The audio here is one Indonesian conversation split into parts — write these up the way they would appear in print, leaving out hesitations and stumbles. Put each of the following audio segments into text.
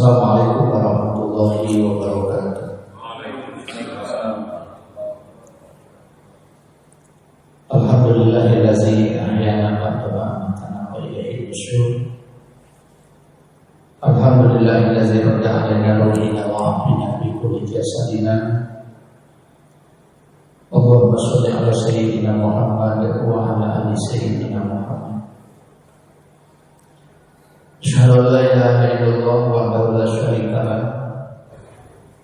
Assalamualaikum warahmatullahi wabarakatuh. Alhamdulillahillazi ahyana ba'da ma amatana wa ilaihi nusyur. Alhamdulillahillazi radda 'alaina ruhina wa afina bi kulli jasadina. Allahumma shalli ala sayyidina Muhammad wa ala ali sayyidina Muhammad. Asyhadu an la ilaha illallah wahdahu la syarika lah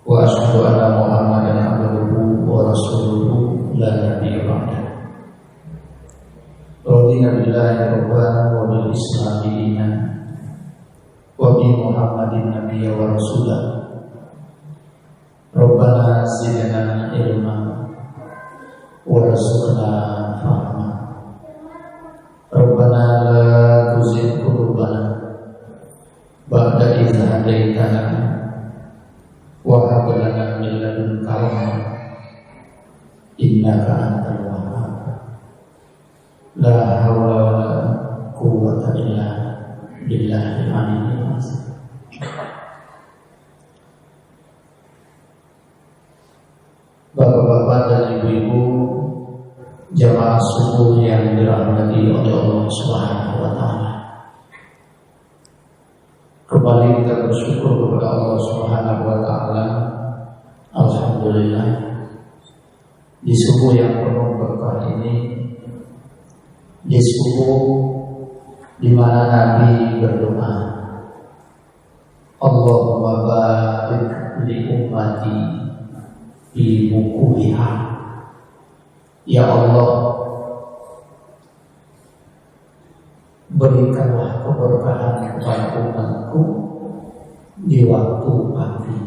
wa asyhadu anna Muhammadan abduhu wa rasuluhu la nabiyya ba'dahu. Radina billahi rabban wa bil islami dinan wa bi Muhammadin nabiyya wa rasulah. Rabbana zidna ilma warzuqna fahma. Rabbana la tuzigh qulubana ba'da idh hadaitana wa hab lana min ladunka rahmah innaka antal wahhab. La haula wa la quwwata illa billahil aliyyil azim. Bapak-bapak dan ibu-ibu jamaah subuh yang dirahmati oleh Allah Subhanahu wa taala. Kembali kita bersyukur kepada Allah Subhanahu wa taala. Alhamdulillah, di subuh yang penuh berkah ini, di subuh di mana Nabi berdoa, Allahumma barik li ummati fi bukuhiha. Ya Allah, berikanlah keberkahan kepada umatku di waktu pagi.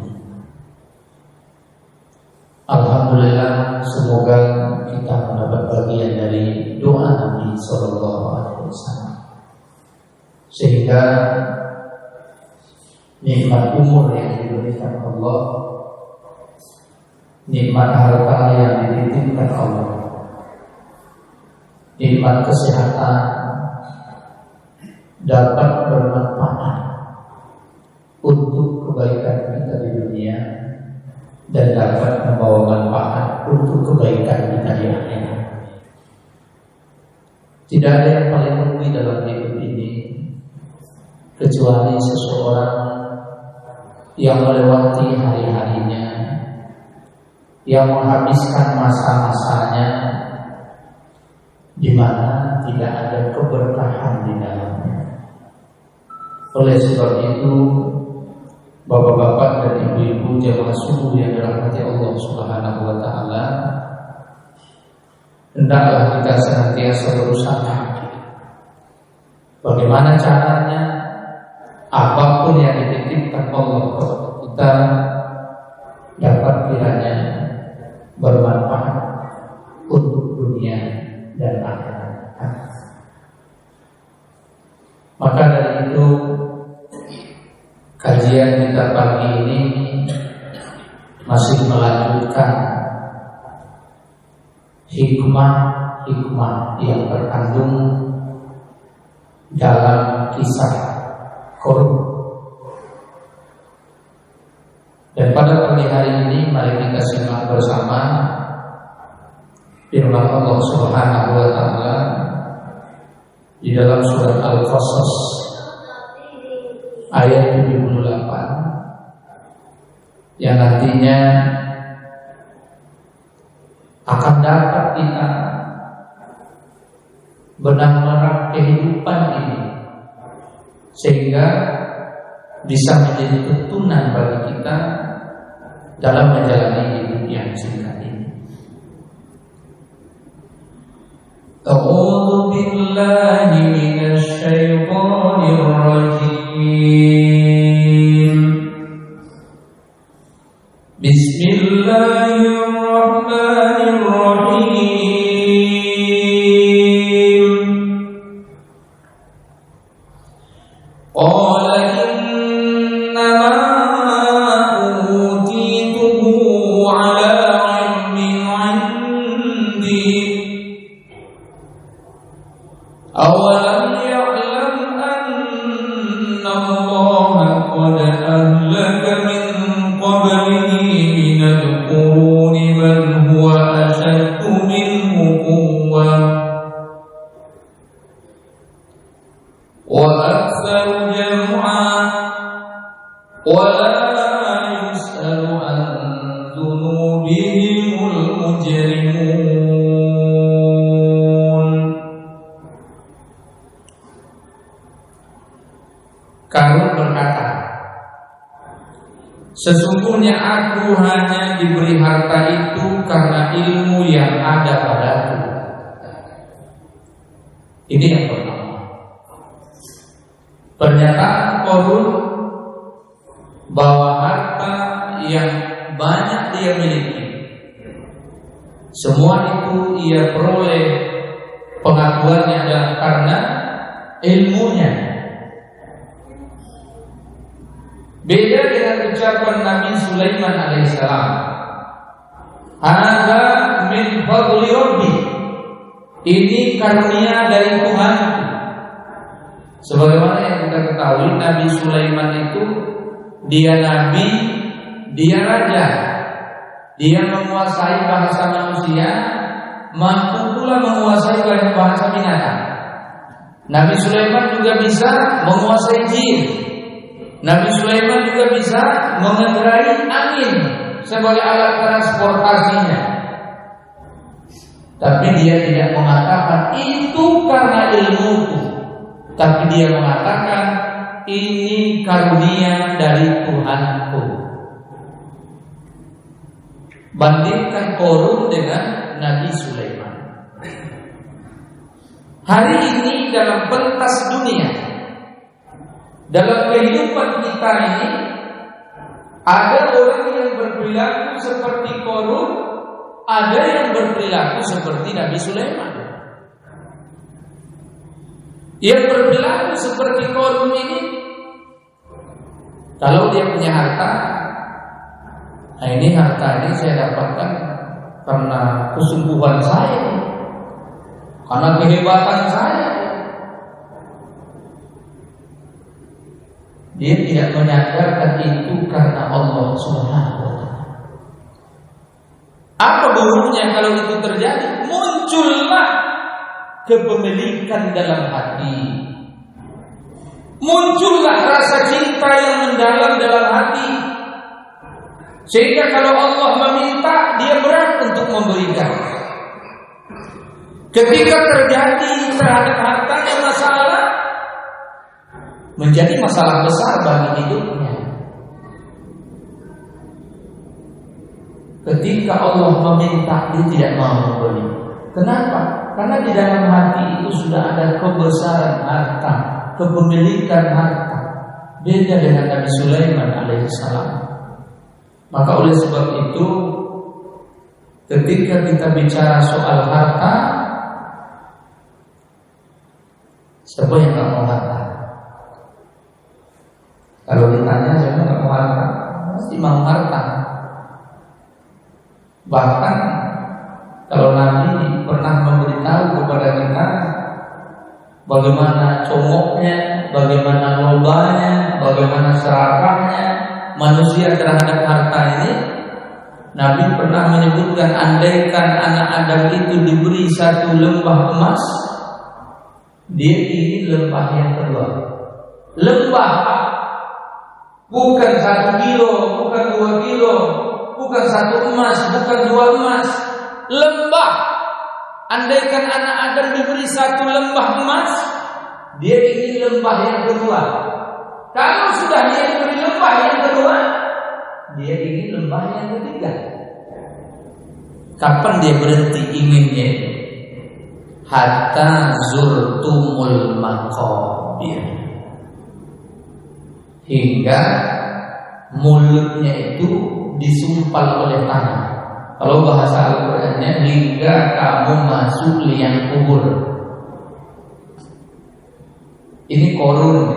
Alhamdulillah, semoga kita mendapat bagian dari doa Nabi Sallallahu Alaihi Wasallam, sehingga nikmat umur yang diberikan Allah, nikmat harta yang dititipkan Allah, nikmat kesehatan dapat bermanfaat untuk kebaikan kita di dunia dan dapat membawa manfaat untuk kebaikan kita di akhirat. Tidak ada yang paling rugi dalam hidup ini kecuali seseorang yang melewati hari-harinya, yang menghabiskan masa-masanya di mana tidak ada keberkahan di dalamnya. Oleh sebab itu, bapak-bapak dan ibu-ibu jamaah subuh yang dirahmati Allah Subhanahu wa taala, hendaklah kita senantiasa berusaha bagaimana caranya apapun yang dititipkan Allah kepada kita dapat kiranya bermanfaat untuk dunia dan akhirat. Maka dari itu, kajian kita pagi ini masih melanjutkan hikmah yang terkandung dalam kisah Korun. Dan pada pagi hari ini mari kita simak bersama firman Allah Subhanahu wa taala di dalam surat Al-Qasas ayat 78 yang nantinya akan dapat kita benar-benar kehidupan ini sehingga bisa menjadi tuntunan bagi kita dalam menjalani hidup yang singkat ini. A'udzu billahi minasy syaithanir rajim. Bismillahirrahmanirrahim. Qala innama utituhu ala ilmin 'indi. أولم يعلم أن الله قد أهلك من قبله من القرون من هو أشد منه قوة وأكثر جمعا ولا يسأل عن ذنوبهم المجرمون. Karun berkata, sesungguhnya aku hanya diberi harta itu karena ilmu yang ada padaku. Ini yang pertama. Pernyataan Qarun bahwa harta yang banyak dia miliki, semua itu ia peroleh pengakuannya adalah karena ilmunya. Beda dengan ucapan Nabi Sulaiman alaihissalam, "Hadza min fadli Rabbi." Ini karunia dari Tuhanku. Sebagaimana yang kita ketahui, Nabi Sulaiman itu dia nabi, dia raja, dia menguasai bahasa manusia, mampu pula menguasai bahasa binatang. Nabi Sulaiman juga bisa menguasai jin. Nabi Sulaiman juga bisa mengendarai angin sebagai alat transportasinya. Tapi dia tidak mengatakan itu karena ilmuku, tapi dia mengatakan ini karunia dari Tuhanku. Bandingkan Qarun dengan Nabi Sulaiman. Hari ini dalam pentas dunia, dalam kehidupan kita ini, ada orang yang berperilaku seperti Qarun, ada yang berperilaku seperti Nabi Sulaiman. Yang berperilaku seperti Qarun ini, kalau dia punya harta, nah ini harta ini saya dapatkan karena kesungguhan saya, karena kehebatan saya. Dia tidak menyadarkan itu karena Allah Subhanahu wa Ta'ala. Apa buruknya kalau itu terjadi? Muncullah kepemilikan dalam hati, muncullah rasa cinta yang mendalam dalam hati, sehingga kalau Allah meminta, dia berat untuk memberikan. Ketika terjadi terhadap hartanya masalah, menjadi masalah besar bagi hidupnya. Ketika Allah meminta, dia tidak mau memberi. Kenapa? Karena di dalam hati itu sudah ada kebesaran harta, kepemilikan harta. Beda dengan Nabi Sulaiman alaihissalam. Maka oleh sebab itu, ketika kita bicara soal harta, siapa yang tak mau harta? Kalau ditanya siapa yang tak mau harta, pasti mau harta. Bahkan kalau Nabi pernah memberitahu kepada kita bagaimana comoknya, bagaimana lobanya, bagaimana serakahnya manusia terhadap harta ini, Nabi pernah menyebutkan andaikan anak Adam itu diberi satu lembah emas, dia ingin lembah yang kedua. Lembah bukan 1 kilo, bukan 2 kilo, bukan 1 emas, bukan 2 emas. Lembah. Andaikan anak Adam diberi 1 lembah emas, dia ingin lembah yang kedua. Kalau sudah dia diberi lembah yang kedua, dia ingin lembah yang ketiga. Kapan dia berhenti inginnya? Hatta zurtumul maqabir. Hingga mulutnya itu disumpal oleh tanah. Kalau bahasa Al-Qur'annya, hingga kamu masuk liang kubur. Ini Qarun.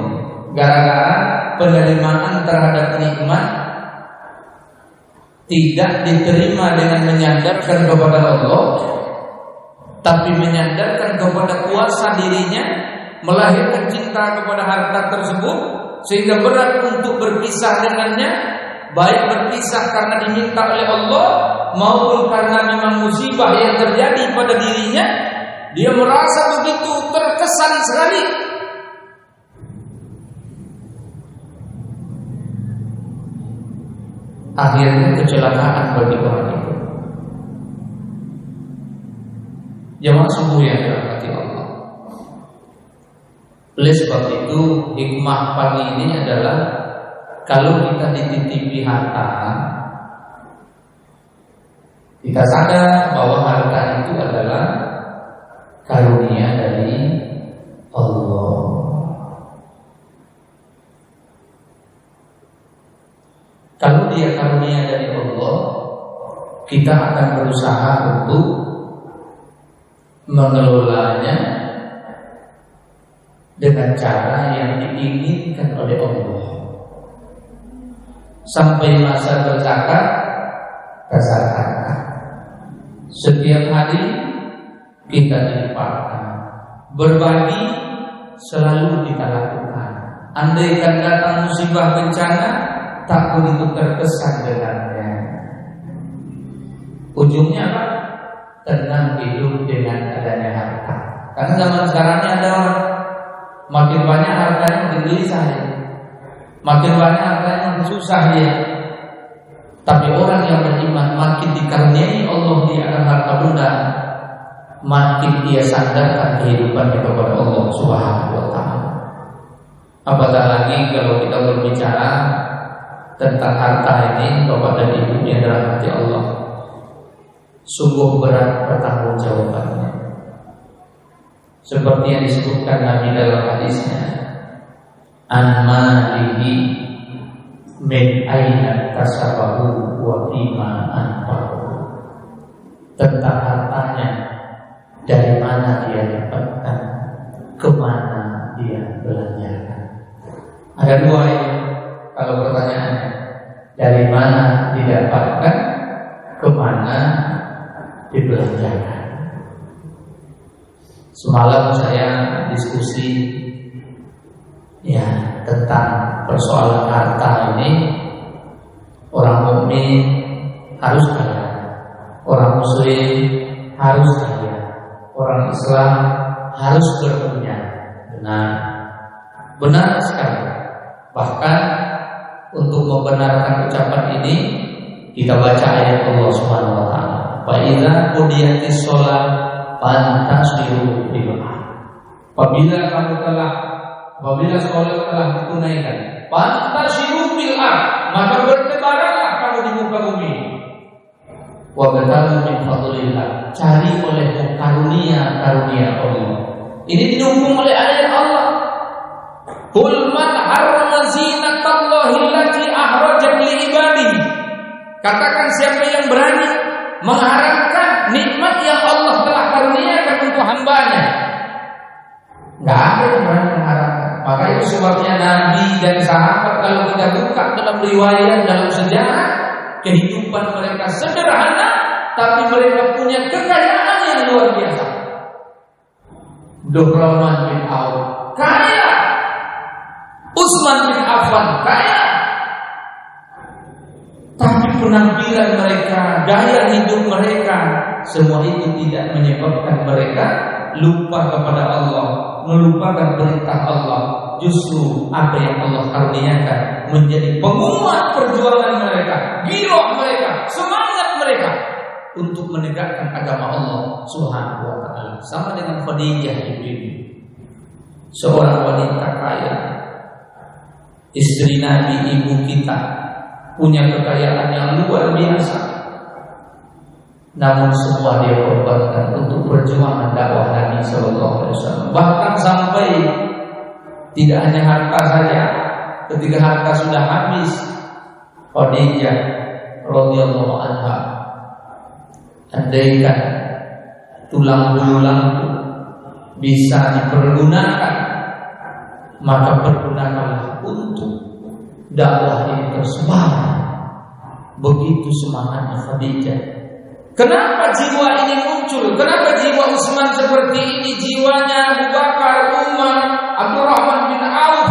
Gara-gara penerimaan terhadap nikmat tidak diterima dengan menyandarkan kepada Allah, tapi menyandarkan kepada kuasa dirinya, melahirkan cinta kepada harta tersebut, sehingga berat untuk berpisah dengannya, baik berpisah karena diminta oleh Allah maupun karena memang musibah yang terjadi pada dirinya, dia merasa begitu terkesan sekali. Akhirnya kecelakaan bagi orang itu. Jamaah subuh yang dirahmati Allah. Oleh sebab itu hikmah pagi ini adalah kalau kita dititipi harta, kita sadar bahwa harta itu adalah karunia dari Allah. Kalau dia karunia dari Allah, kita akan berusaha untuk mengelolanya dengan cara yang diinginkan oleh Allah. Sampai masa berzakat, berzakatkan. Setiap hari kita dilimpahkan. Berbagi selalu kita lakukan. Andaikan datang musibah bencana, takut itu terkesan dengannya. Ujungnya apa? Tenang hidup dengan adanya harta. Karena zaman sekarang ini ada orang makin banyak hartanya makin gelisah ya. Makin banyak hartanya makin susah dia. Tapi orang yang beriman makin dikaruniai Allah di akan harta benda, makin dia sandarkan kehidupannya kepada Allah Subhanahu wa taala. Apatah lagi kalau kita berbicara tentang harta ini, Bapak dan Ibu yang dirahmati Allah, sungguh berat pertanggungjawabannya. Seperti yang disebutkan Nabi dalam hadisnya, an malihi min aina kasabahu wa fima anfaqahu. Tentang hartanya, dari mana dia dapatkan, kemana dia belanjakan. Ada dua ini. Kalau pertanyaannya, dari mana didapatkan, kemana dibelanjakan. Semalam saya diskusi ya tentang persoalan harta ini. Orang mukmin harus kaya, orang muslim harus kaya, orang Islam harus berpunya. Benar sekali. Bahkan untuk membenarkan ucapan ini, kita baca ayat Allah Subhanahu wa taala. Fa idza qudiyatis shalah fantashiru fil ardh. Apabila sholat telah ditunaikan, fantashiru fil ardh, maka bertebaranlah kamu di muka bumi. Wa batalu min fadlillah, cari oleh karunia Allah. Ini didukung oleh ayat Allah. Qul man harrama zinatallahi allati akhraja li ibadihi. Katakan siapa yang berani mengharamkan nikmat yang Allah telah karuniakan untuk hambanya. Enggak ada yang berani mengharamkan. Maka itu sebabnya Nabi dan sahabat kalau kita buka dalam riwayat, dalam sejarah, kehidupan mereka sederhana, tapi mereka punya kekayaan yang luar biasa. Abdurrahman bin Auf kaya, Utsman bin Affan kaya, tapi penampilan mereka, gaya hidup mereka, semua itu tidak menyebabkan mereka lupa kepada Allah, melupakan perintah Allah. Justru apa yang Allah karuniakan menjadi penguat perjuangan mereka, giroh mereka, semangat mereka untuk menegakkan agama Allah Subhanahu wa taala. Sama dengan Khadijah ibu, seorang wanita kaya, istri Nabi, ibu kita, punya kekayaan yang luar biasa. Namun semua dia korbankan untuk perjuangan dakwah Nabi sallallahu alaihi wasallam. Bahkan sampai tidak hanya harta saja, ketika harta sudah habis, Khadijah radhiyallahu anha andaikan tulang belulangku bisa dipergunakan, maka pergunakanlah untuk dakwah ini tersebar. Begitu semangatnya Khadijah. Kenapa jiwa ini muncul? Kenapa jiwa Utsman seperti ini? Jiwanya Abu Bakar, Umar, Abdurrahman bin Auf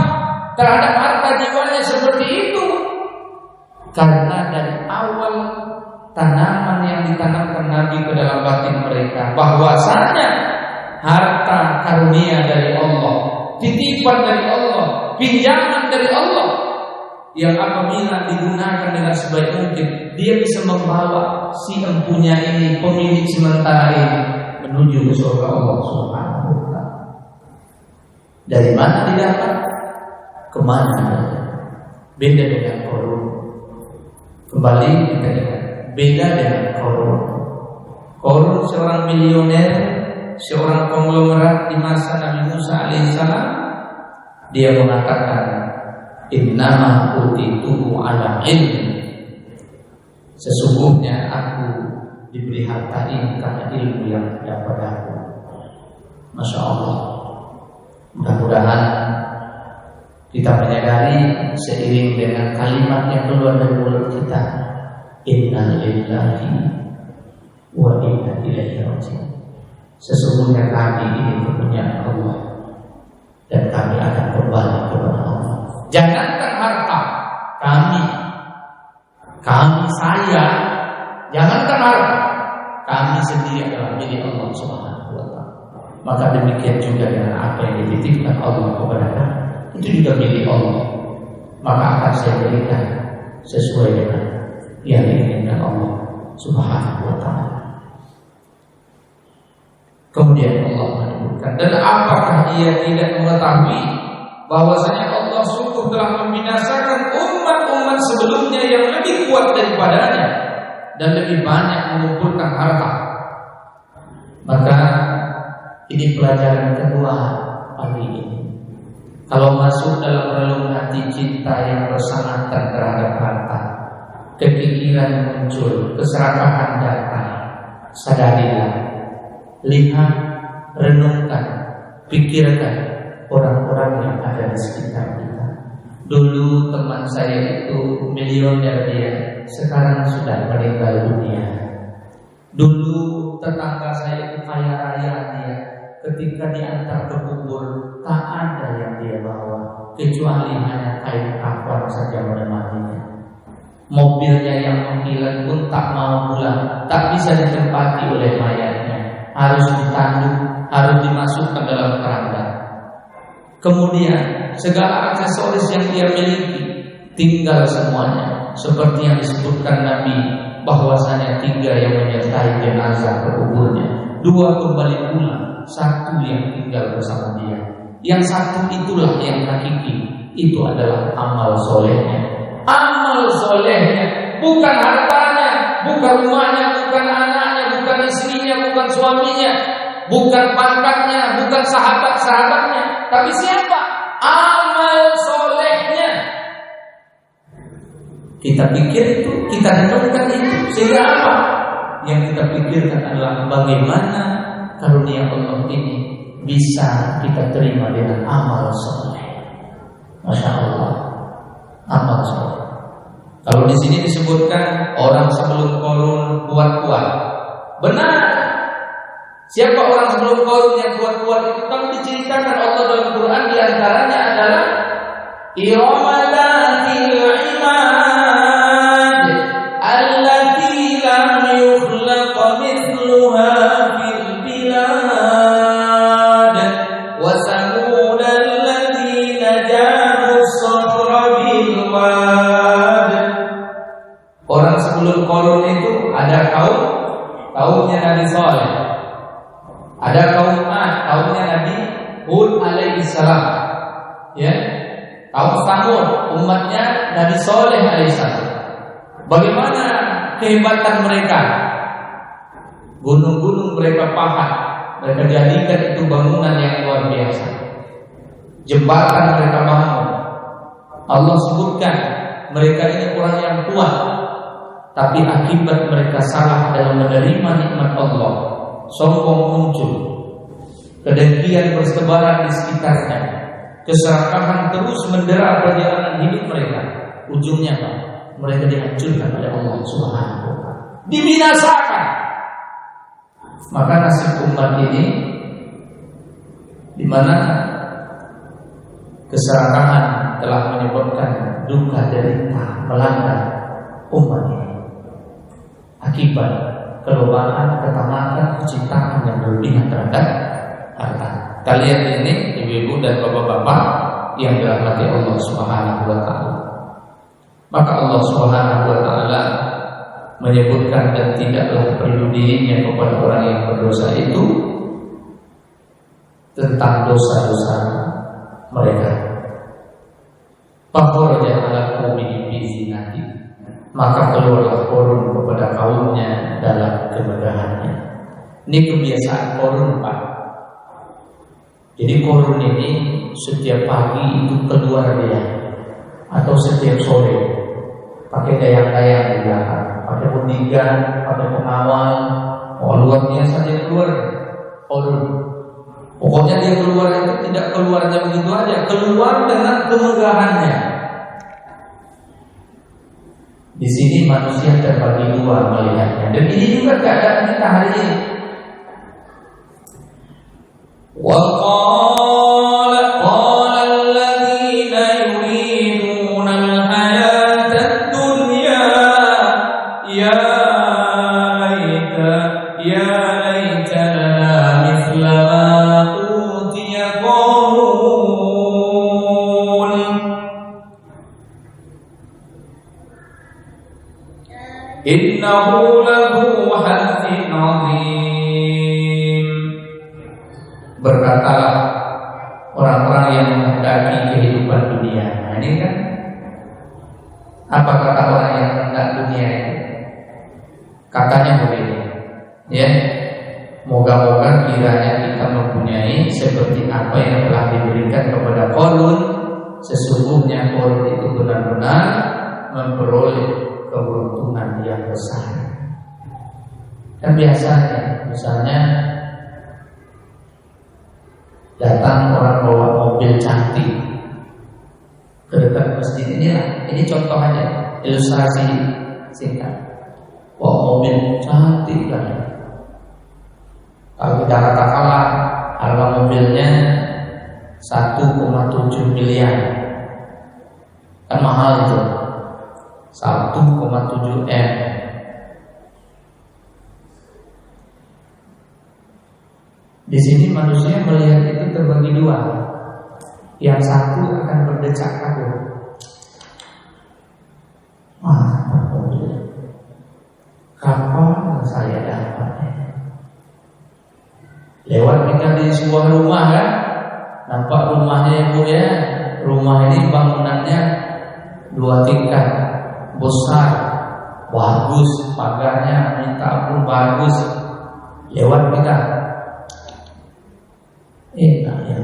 terhadap harta jiwanya seperti itu? Karena dari awal tanaman yang ditanamkan Nabi ke dalam batin mereka, bahwasanya harta karunia dari Allah, titipan dari Allah, pinjaman dari Allah, yang apabila digunakan dengan sebaik mungkin, dia bisa membawa si empunya ini, pemilik sementara ini, menuju ke surga Allah Subhanahu wa Ta'ala. Dari mana didapat? Kemana? Beda dengan korun. Kembali kita ingat, beda dengan korun. Korun seorang milioner, seorang konglomerat di masa Nabi Musa alaihissalam, dia mengatakan, innama utituhu ala ilmi, sesungguhnya aku diberi harta ini karena ilmu yang ada padaku. Masya Allah. Mudah-mudahan kita menyadari seiring dengan kalimat yang keluar dari mulut kita, inna lillahi wa inna ilaihi raji'un. Sesungguhnya kami ini kepunyaan Allah dan kami akan kembali kepada Allah. Jangankan harta kami saya, jangankan harta, kami sendiri adalah milik Allah Subhanahu wa Ta'ala. Maka demikian juga dengan apa yang dititipkan Allah kepada kami, itu juga milik Allah. Maka akan saya berikan sesuai dengan yang diinginkan Allah Subhanahu wa Ta'ala. Kemudian Allah menyebutkan, dan apakah ia tidak mengetahui bahwasanya Allah sungguh telah membinasakan umat-umat sebelumnya yang lebih kuat daripadanya dan lebih banyak mengumpulkan harta. Maka ini pelajaran kedua pagi ini. Kalau masuk dalam relung hati cinta yang bersangatan terhadap harta, kepikiran muncul, keserakahan datang, sadarilah, lihat, renungkan, pikirkan orang-orang yang ada di sekitar kita. Dulu teman saya itu milioner dia, sekarang sudah meninggal dunia. Dulu tetangga saya itu kaya raya dia, ketika diantar ke kubur tak ada yang dia bawa kecuali hanya kain kafan saja menemaninya. Mobilnya yang menghilang pun tak mau pulang, tak bisa ditempati oleh mayatnya, harus ditanduk, harus dimasukkan dalam keranda. Kemudian segala aksesoris yang dia miliki tinggal semuanya, seperti yang disebutkan Nabi bahwasanya 3 yang menyertai jenazah ke kuburnya, 2 kembali pulang, 1 yang tinggal bersama dia. Yang 1 itulah yang hakiki, itu adalah amal solehnya. Amal solehnya, bukan hartanya, bukan rumahnya, bukan anaknya, bukan istrinya, bukan suaminya, bukan pangkatnya, bukan sahabat-sahabatnya, tapi siapa? Amal solehnya. Kita pikir itu, kita renungkan itu, sehingga apa? Yang kita pikirkan adalah bagaimana karunia Allah ini bisa kita terima dengan amal soleh. Masya Allah, amal soleh. Kalau di sini disebutkan orang sebelum Qarun kuat-kuat, benar. Siapa orang sebelum Qarun yang kuat-kuat itu? Kalau diceritakan Allah dalam Quran, di antaranya adalah Iramatil imad allati lam yukhlaq mithluha fil bilad wa samud alladziina jabu as-sakhra bil wad. Orang sebelum Qarun itu ada kaumnya Nabi Saleh, ada kaum Ad, kaumnya Nabi Hud alaihissalam, ya, kaum Samud, umatnya Nabi Saleh alaihissalam. Bagaimana kehebatan mereka? Gunung-gunung mereka pahat, mereka jadikan itu bangunan yang luar biasa. Jembatan mereka bangun. Allah sebutkan mereka ini orang yang kuat, tapi akibat mereka salah dalam menerima nikmat Allah, sombong muncul, kedengkian bersebaran di sekitarnya, keserakahan terus mendera perjalanan hidup mereka. Ujungnya apa? Mereka dihancurkan oleh Allah Subhanahu wa Ta'ala, dibinasakan. Maka nasib umat ini, di mana keserakahan telah menyebabkan duka derita melanda umat ini akibat kelobahan, ketamakan, kecintaan yang berlebihan terhadap harta. Kalian ini ibu-ibu dan bapak-bapak yang dirahmati Allah Subhanahu wa taala. Maka Allah Subhanahu wa taala menyebutkan dan tidaklah perlu dirinya kepada orang yang berdosa itu tentang dosa-dosa mereka. Fakhraja ala qaumihi bi zinati, maka keluarlah Qarun kepada kaumnya dalam kemegahannya. Ini kebiasaan Qarun, Pak. Jadi Qarun ini setiap pagi itu keluar dia, atau setiap sore pakai dayang-dayang di belakang, pakai bodyguard, pakai pengawal. Luar biasa dia keluar Qarun. Pokoknya dia keluar itu tidak keluarnya begitu aja, keluar dengan kemegahannya. Di sini manusia terbagi dua melihatnya, dan ini juga keadaan kita hari ini. وقال الذين يريدون الحياة الدنيا يا ليت لنا مثل ما أوتي قارون إنه لذو حظ عظيم. Berkatalah orang-orang yang menghendaki kehidupan dunia. Nah, ini kan apa kata orang yang menghendaki dunia itu? Katanya begini, ya, moga-moga kiranya kita mempunyai seperti apa yang telah diberikan kepada Qarun. Sesungguhnya Qarun itu benar-benar memperoleh keberuntungan yang besar. Dan biasanya, misalnya datang orang bawa mobil cantik ke dekat masjid ini contoh aja, ilustrasi singkat. Bawa mobil cantik kan. Kalau kita katakanlah harga mobilnya 1,7 miliar, kan mahal itu, 1,7 M. Di sini manusia melihat itu terbagi dua. Yang satu akan berdecak kagum. Kapan saya dapatnya? Lewat kita di sebuah rumah kan, nampak rumahnya yang mulia. Rumah ini bangunannya 2 tingkat, besar, bagus, pagarnya minta pun bagus. Lewat kita, enak ya.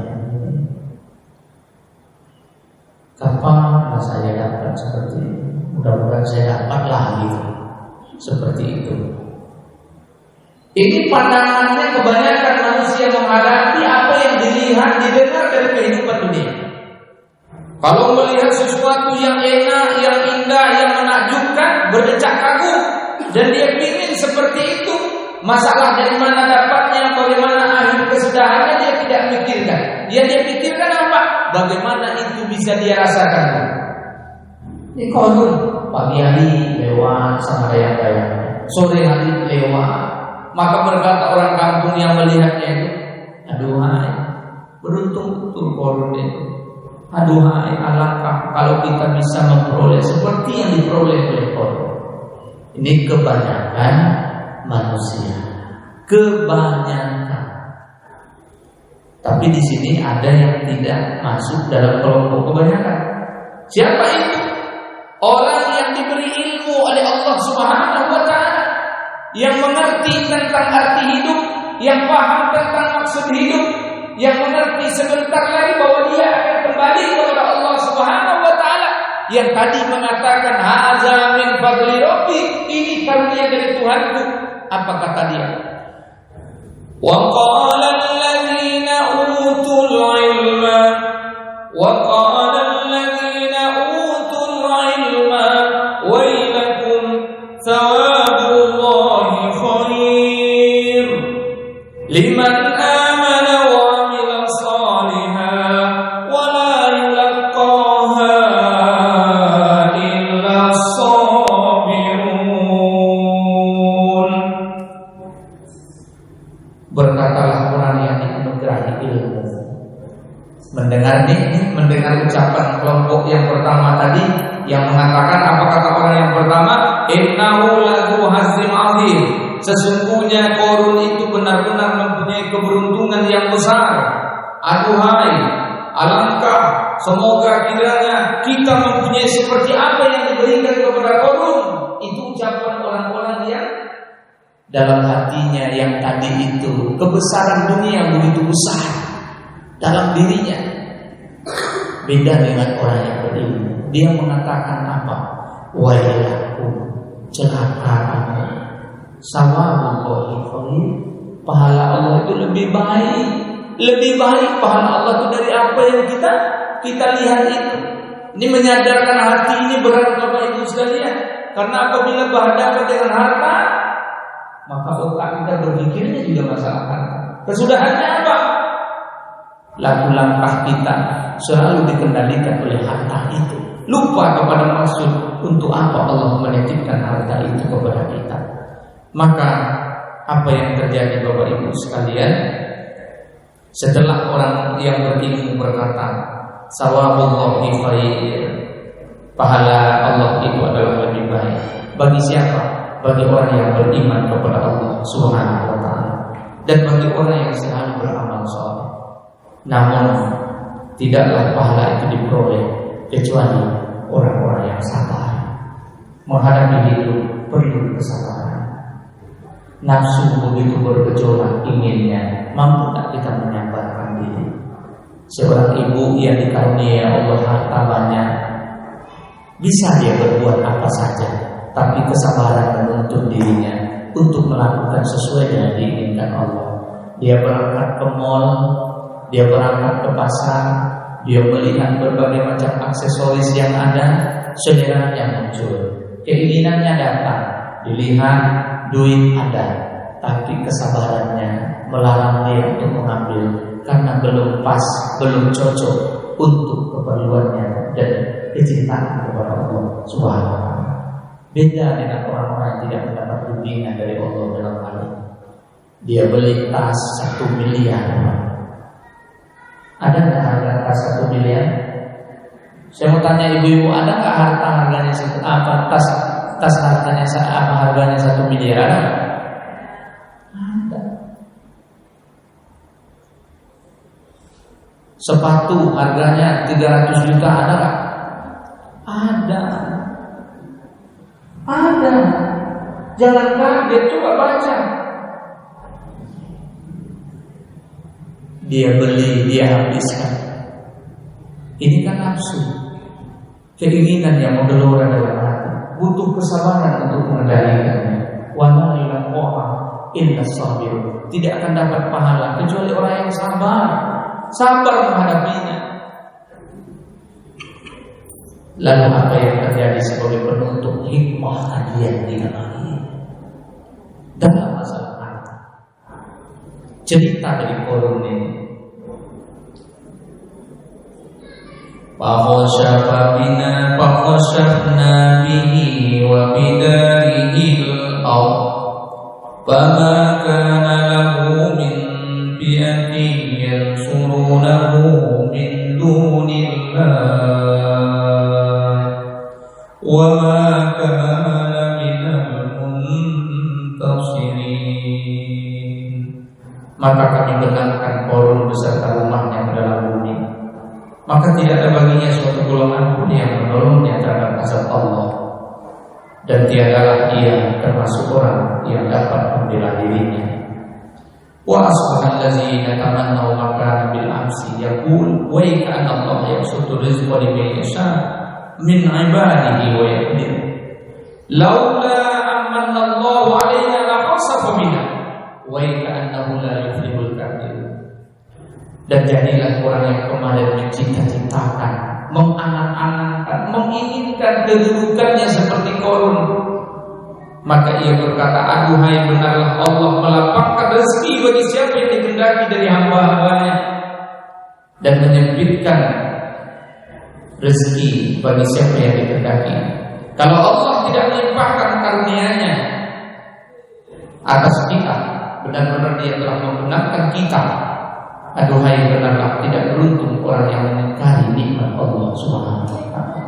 Kapan saya dapat seperti ini? Mudah-mudahan saya dapat lagi seperti itu. Ini pandangannya kebanyakan manusia menghadapi apa yang dilihat, didengar dari kehidupan dunia. Kalau melihat sesuatu yang enak, yang indah, yang menakjubkan, berdecak kagum, dan dia ingin seperti itu. Masalah dari mana dapatnya, bagaimana akhir kesudahannya dia tidak pikirkan. Dia pikirkan apa? Bagaimana itu bisa dia rasakan. Ini Qarun pagi hari lewat sama dayang-dayang, sore hari lewat. Maka berkata orang kampung yang melihatnya itu, aduhai, beruntung betul Qarun itu. Aduhai, alangkah kalau kita bisa memperoleh seperti yang diperoleh oleh Qarun. Ini kebanyakan manusia, kebanyakan. Tapi di sini ada yang tidak masuk dalam kelompok kebanyakan. Siapa itu? Orang yang diberi ilmu oleh Allah Subhanahu wa taala, yang mengerti tentang arti hidup, yang paham tentang maksud hidup, yang mengerti sebentar lagi bahwa dia akan kembali kepada Allah Subhanahu wa taala, yang tadi mengatakan haza min fadli rabbi, ini karunia dari Tuhanku. Apa kata dia? Wa qala alladziina utul ilma wa qala alladziina utul ilma wailakum thawabullahi khair liman amana wa amila shalihan wa la ucapan kelompok yang pertama tadi yang mengatakan, apa kata orang yang pertama? Innahu ladzu hazzin azim. Sesungguhnya Qarun itu benar-benar mempunyai keberuntungan yang besar. Aduhai, alangkah semoga kiranya kita mempunyai seperti apa yang diberikan kepada Qarun. Itu ucapan orang-orang yang dalam hatinya yang tadi itu kebesaran dunia yang begitu besar dalam dirinya. Beda dengan orang yang berilmu. Dia mengatakan apa? Wailakum, celaka kamu. Sawabullahi khair. Pahala Allah itu lebih baik. Lebih baik pahala Allah itu dari apa yang kita lihat itu. Ini menyadarkan hati ini berat Bapak Ibu sekalian. Karena apabila berhadapan dengan harta, maka otak kita berpikirnya juga masalah harta. Kesudahannya apa? Laku langkah kita selalu dikendalikan oleh harta itu. Lupa kepada maksud untuk apa Allah menitipkan harta itu kepada kita. Maka apa yang terjadi Bapak Ibu sekalian, setelah orang yang berilmu berkata sawabullahi khair, pahala Allah itu adalah lebih baik. Bagi siapa? Bagi orang yang beriman kepada Allah Subhanahu wa ta'ala, dan bagi orang yang selalu beramal saleh. Namun tidaklah pahala itu diperoleh kecuali orang-orang yang sabar. Menghadapi hidup perlu kesabaran. Nafsu begitu bergejolak inginnya, mampu tak kita menyabarkan diri? Seorang ibu yang dikaruniai Allah harta banyak, bisa dia berbuat apa saja, tapi kesabaran menuntut dirinya untuk melakukan sesuai dengan diinginkan Allah. Dia berangkat ke mall, dia berangkat ke pasar, dia melihat berbagai macam aksesoris yang ada, seleranya muncul, keinginannya datang, dilihat duit ada, tapi kesabarannya melarang dia untuk mengambil karena belum pas, belum cocok untuk keperluannya dan kecintaan kepada Allah Subhanahu wa ta'ala. Beda dengan orang-orang yang tidak mendapat bimbingan dari Allah dalam hal ini. Dia beli tas 1 miliar. Ada nggak harga tas 1 miliar? Saya mau tanya ibu-ibu, ada nggak harta harganya tas harganya apa harganya 1 miliar? Ada? Ada. Sepatu harganya 300 juta ada nggak? Ada. Ada. Jangan kaget, coba baca. Dia beli, dia habiskan. Ini kan nafsu, keinginan yang menggelora dalam hati. Butuh kesabaran untuk mengendalikannya. Wa ma yulaqaha illa sabir. Tidak akan dapat pahala kecuali orang yang sabar. Sabar menghadapinya. Lalu apa yang terjadi sebagai penutup hikmah kajian di ini dalam masalah harta? Cerita dari Qarun ini. Fakhashafna bihi wa bidarihi al-ard fama kana lahu min fi'atin yansurunahu min dunillah wa ma kana minal muntasirin. Maka kami benarkan Qarun beserta rumahnya ke dalam bumi, maka tidak ada baginya suatu golongan pun yang menolongnya terhadap azab Allah, dan tiadalah ia termasuk orang yang dapat membela dirinya. Wa asbahal ladzina tamannaw makana bil amsi yaqul wa kana Allah yabsutu rizqa liman yasha min ibadihi wa yaqdir laula amanna Allah alaina la khasafa bina wa kana la yuflihul kafirun. Dan jadilah orang yang kemarin mencita-citakan, mengangan-angankan, menginginkan kedudukannya seperti Qarun, maka ia berkata, aduhai, benarlah Allah melapangkan rezeki bagi siapa yang dikehendaki dari hamba-hambanya, dan menyempitkan rezeki bagi siapa yang dikehendaki. Kalau Allah tidak melimpahkan karunia-Nya atas kita, benar-benar Dia telah membenarkan kita Aduhai betapa tidak beruntung orang yang mengingkari nikmat Allah Subhanahu wa taala.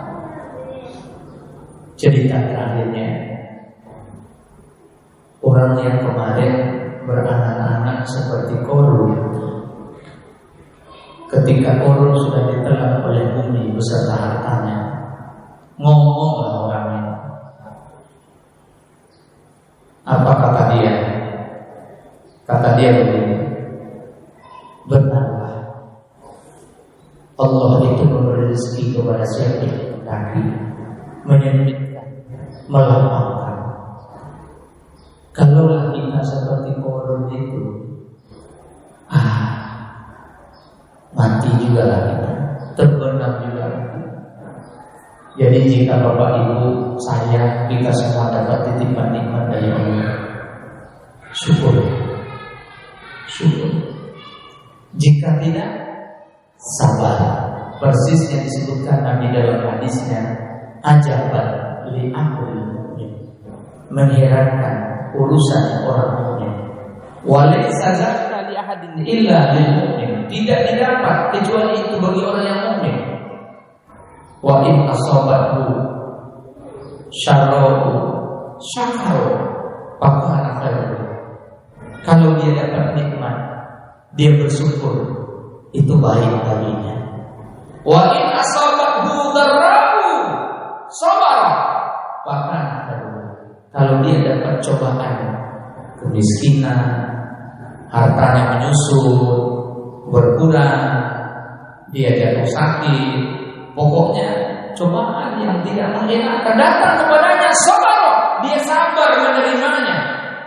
Cerita terakhirnya, orang yang kemarin beranak-anak seperti Korun, ketika Korun sudah ditelan oleh bumi beserta hartanya, ngomonglah orangnya. Apa kata dia? Kata dia begini, benarlah Allah itu memberi rezeki kepada siapa yang dikehendaki, menyempitkan, melapangkan. Kalaulah kita seperti Korun itu, mati juga lah kita, terbenam juga lah kita. Jadi jika Bapak Ibu, saya, kita semua dapat titipan nikmat dari Allah, syukur. Jika tidak, sabar. Persis yang disebutkan Nabi dalam hadisnya, ajaban li amril mu'min, mengherankan urusan orang mukmin. Walaysa dzalika li ahadin illa lil mu'min, tidak didapat kecuali itu bagi orang yang mukmin. Wa in asabahu syarru syakara fakana khairan. Kalau dia dapat nikmat, dia bersyukur, itu baik baginya. Wa in asabahu dharra'u sabara fakana khairan. Kalau dia dapat cobaan, kemiskinan, hartanya menyusut, berkurang, dia jatuh sakit, pokoknya cobaan yang tidak mengenakan datang kepadanya, sabar, dia sabar menerimanya,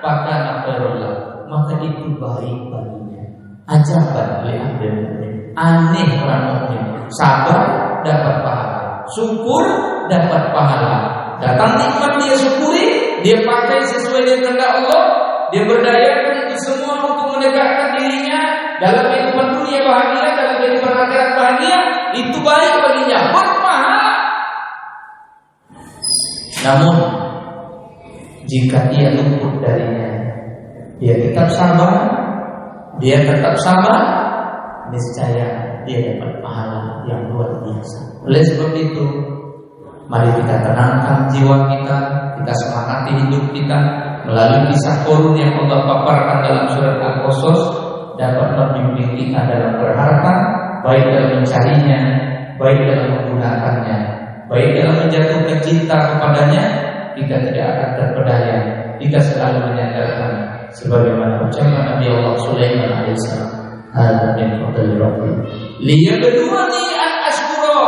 fakana khairullah, maka itu baik baginya. Ajaban li amril mu'min, aneh orang mukmin, sabar dapat pahala, syukur dapat pahala. Datang nikmat dia syukuri, dia pakai sesuai dengan kehendak Allah, dia berdayakan itu semua untuk menegakkan dirinya dalam kehidupan dunia bahagia, dalam kehidupan akhirat bahagia, itu baik baginya, berpahala. Namun jika dia luput darinya, dia tetap sabar, niscaya dia dapat pahala yang luar biasa. Oleh sebab itu, mari kita tenangkan jiwa kita, kita semangati hidup kita melalui kisah Korun yang Allah paparkan dalam surat Al-Qasas, dapat membimbing kita dalam berharta, baik dalam mencarinya, baik dalam menggunakannya, baik dalam menjatuhkan cinta kepadanya. Kita tidak akan terpedaya jika selalu menyandarkan sebagaimana ucapan Nabi Allah Sulaiman alaihissalam, "Hada min fadli Rabbi liyabluwani an ashkura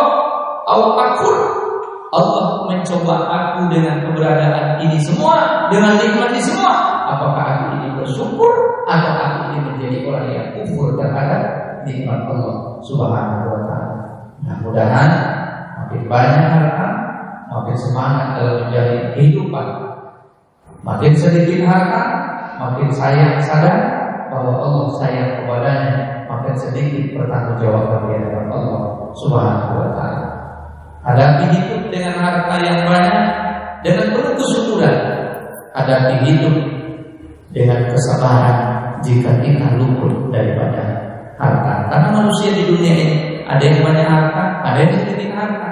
aw akfur." Allah mencoba aku dengan keberadaan ini semua, dengan nikmat ini semua. Apakah aku ini bersyukur atau aku ini menjadi orang yang kufur terhadap nikmat Allah Subhanahu wa taala. Mudah-mudahan makin banyak harta, makin semangat dalam menjalani kehidupan. Makin sedikit harta, makin sayang sadar bahwa Allah sayang kepadanya, makin sedikit bertanggungjawab di hadapan Allah Subhanahu wa taala. Hadapi hidup dengan harta yang banyak dengan penuh kesyukuran. Hadapi hidup dengan kesabaran jika kita luput daripada harta. Karena manusia di dunia ini ada yang banyak harta, ada yang sedikit harta.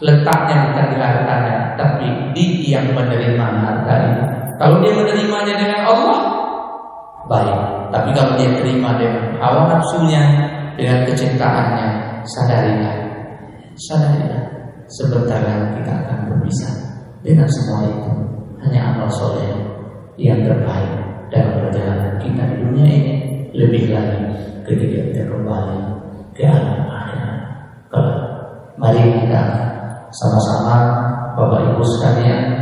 Letaknya bukan di hartanya, tapi di yang menerima harta ini. Kalau dia menerimanya dengan Allah, baik. Tapi kalau dia terima dengan hawa nafsunya, dengan kecintaannya, sadarilah, sebentar lagi kita akan berpisah dengan semua itu. Hanya amal soleh yang terbaik dalam perjalanan kita di dunia ini, lebih lagi ketika kita kembali ke alam akhirat. Mari kita sama-sama, Bapak Ibu sekalian,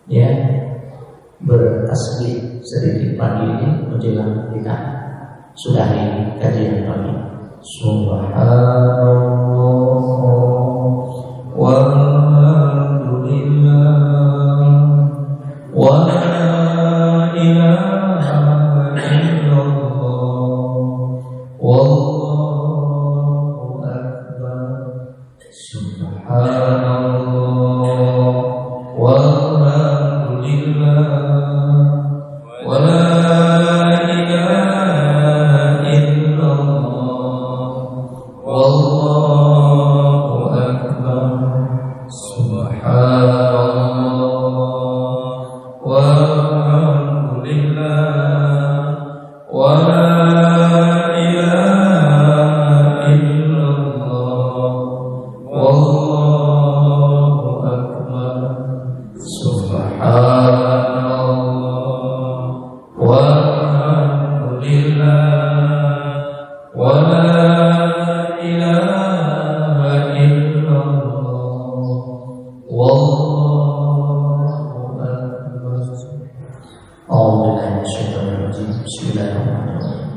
ya, bertasbih sedikit pagi ini menjelang kita sudahi kajian pagi. Subhanallah walhamdulillah wa la ilaha illallah wallahu akbar. Subhanallah walhamdulillah wa la ilaha illallah Allahu Akbar. A'udzu billahi minasyaitonir rajim. Bismillahirrahmanirrahim.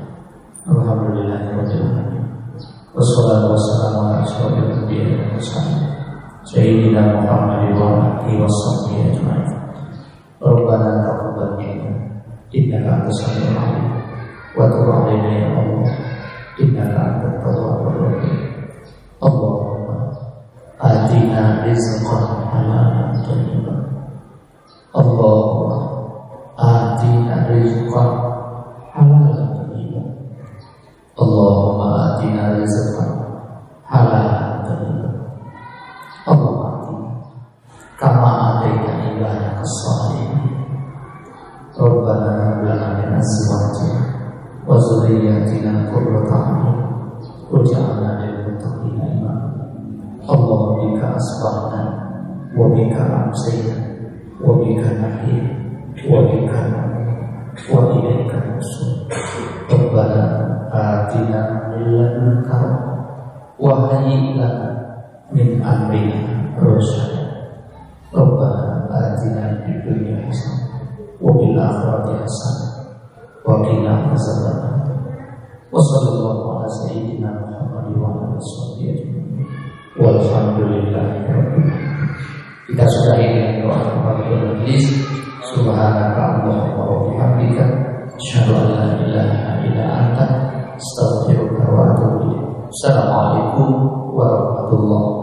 Alhamdulillahirabbil alamin. Wassalatu wassalamu ala asyrofil anbiya'i wal mursalin. Sayyidina Muhammadin wa alihi washabbihi ajma'in. Rabbana taqabbal minna innaka antas samiul 'alim wa tub 'alaina ya Allah innaka antat tawwabur rahim. Allahumma atina rizqan halalan thayyiban. Allahumma atina rizqan halalan thayyiban. Allahumma atina rizqan halalan thayyiban. Allahumma atina kama ataita ibadaka as-salihin. Rabbana hab lana min azwajina wa dhurriyyatina qurrata a'yun waj'alna lil muttaqina imama. Allahumma bika asbahna wa bika amsayna wa bika nahya wa bika wa ilaika nusyur. Rabbana atina min ladunka wa hayyi lana min amrina rasyada. Rabbana atina fid dunya hasanah wa fil akhirati hasanah wa qina adzabannar. Wa sallallahu ala sayyidina Muhammadin wa ala alihi ajma'in. Walhamdulillahi rabbil alamin. Kita sudahi dengan doa kafaratul majlis. Subhanaka Allahumma wa bihamdika asyhadu an la ilaha illa anta astaghfiruka wa atubu ilaik. Assalamualaikum warahmatullahi wabarakatuh.